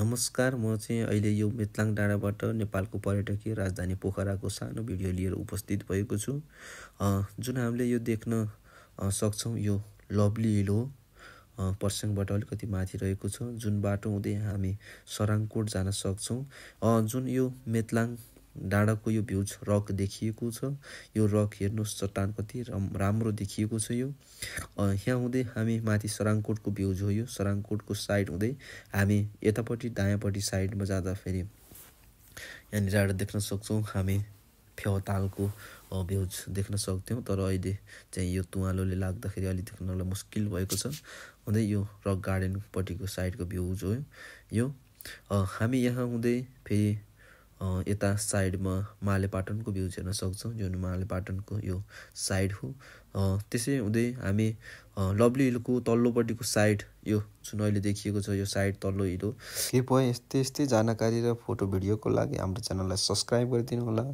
नमस्कार, म चाहिँ अहिले यो मेतलाङ डाँडाबाट नेपालको पर्यटकीय राजधानी पोखराको सानो भिडियो लिएर उपस्थित भएको छु। जुन हामीले यो देख्न सक्छौँ यो लभली हिल हो। पर्स्याङबाट अलिकति माथि रहेको छ, जुन बाटो हुँदै हामी सराङकोट जान सक्छौँ। जुन यो मेतलाङ डाँडाको यो भ्युज रक देखिएको छ, यो रक हेर्नुहोस्, चट्टान कति राम्रो देखिएको छ। यो यहाँ हुँदै हामी माथि सराङकोटको भ्युज हो। यो सराङकोटको साइड हुँदै हामी यतापट्टि दायाँपट्टि साइडमा जाँदाखेरि यहाँनिर देख्न सक्छौँ हामी फेवातालको भ्युज देख्न सक्थ्यौँ, तर अहिले चाहिँ यो तुवालोले लाग्दाखेरि अलि देख्नलाई मुस्किल भएको छ। हुँदै यो रक गार्डनपट्टिको साइडको भ्युज हो यो। हामी यहाँ हुँदै फेरि यता साइडमा मालेपाटनको भ्युज हेर्न सक्छौँ, जुन मालेपाटनको यो साइड हो। त्यसै हुँदै हामी लभली हिलको तल्लोपट्टिको साइड यो जुन अहिले देखिएको छ, यो साइड तल्लो हिल हो। कृपया यस्तै जानकारी र फोटो भिडियोको लागि हाम्रो च्यानललाई सब्सक्राइब गरिदिनु होला।